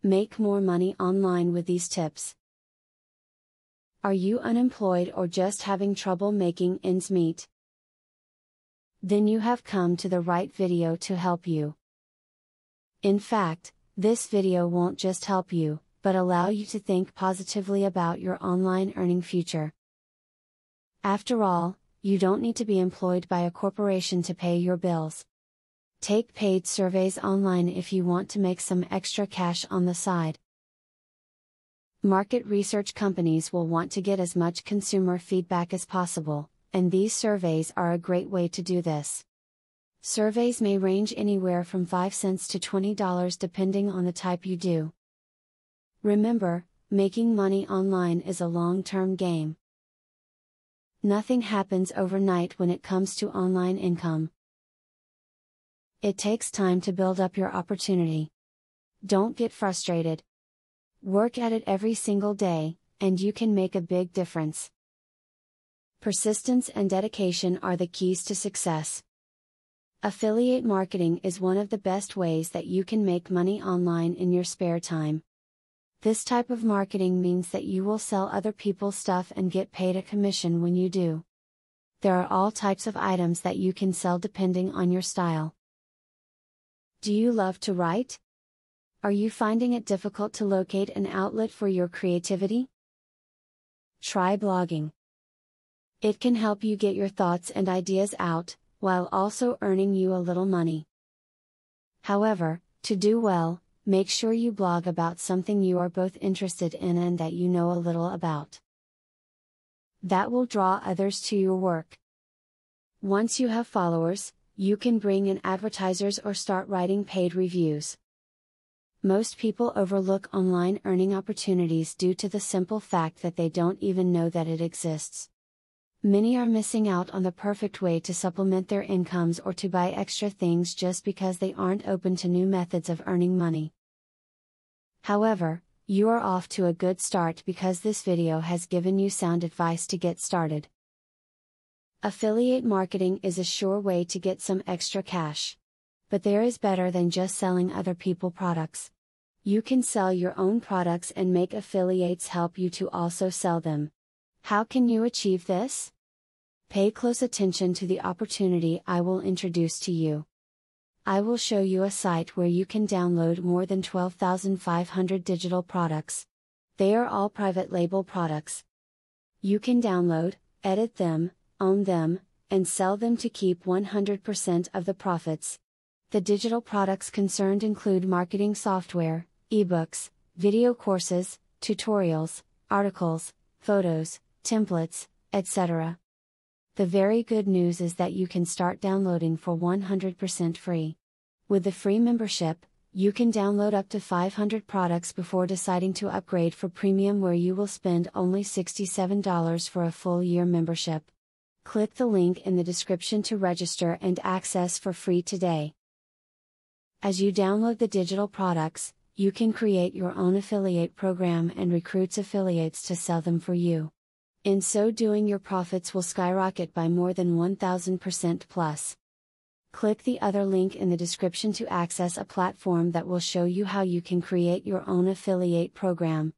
Make more money online with these tips. Are you unemployed or just having trouble making ends meet? Then you have come to the right video to help you. In fact, this video won't just help you, but allow you to think positively about your online earning future. After all, you don't need to be employed by a corporation to pay your bills. Take paid surveys online if you want to make some extra cash on the side. Market research companies will want to get as much consumer feedback as possible, and these surveys are a great way to do this. Surveys may range anywhere from 5 cents to $20 depending on the type you do. Remember, making money online is a long-term game. Nothing happens overnight when it comes to online income. It takes time to build up your opportunity. Don't get frustrated. Work at it every single day, and you can make a big difference. Persistence and dedication are the keys to success. Affiliate marketing is one of the best ways that you can make money online in your spare time. This type of marketing means that you will sell other people's stuff and get paid a commission when you do. There are all types of items that you can sell depending on your style. Do you love to write? Are you finding it difficult to locate an outlet for your creativity? Try blogging. It can help you get your thoughts and ideas out, while also earning you a little money. However, to do well, make sure you blog about something you are both interested in and that you know a little about. That will draw others to your work. Once you have followers, you can bring in advertisers or start writing paid reviews. Most people overlook online earning opportunities due to the simple fact that they don't even know that it exists. Many are missing out on the perfect way to supplement their incomes or to buy extra things just because they aren't open to new methods of earning money. However, you are off to a good start because this video has given you sound advice to get started. Affiliate marketing is a sure way to get some extra cash. But there is better than just selling other people's products. You can sell your own products and make affiliates help you to also sell them. How can you achieve this? Pay close attention to the opportunity I will introduce to you. I will show you a site where you can download more than 12,500 digital products. They are all private label products. You can download, edit them, own them, and sell them to keep 100% of the profits. The digital products concerned include marketing software, ebooks, video courses, tutorials, articles, photos, templates, etc. The very good news is that you can start downloading for 100% free. With the free membership, you can download up to 500 products before deciding to upgrade for premium, where you will spend only $67 for a full year membership. Click the link in the description to register and access for free today. As you download the digital products, you can create your own affiliate program and recruit affiliates to sell them for you. In so doing, your profits will skyrocket by more than 1,000% plus. Click the other link in the description to access a platform that will show you how you can create your own affiliate program.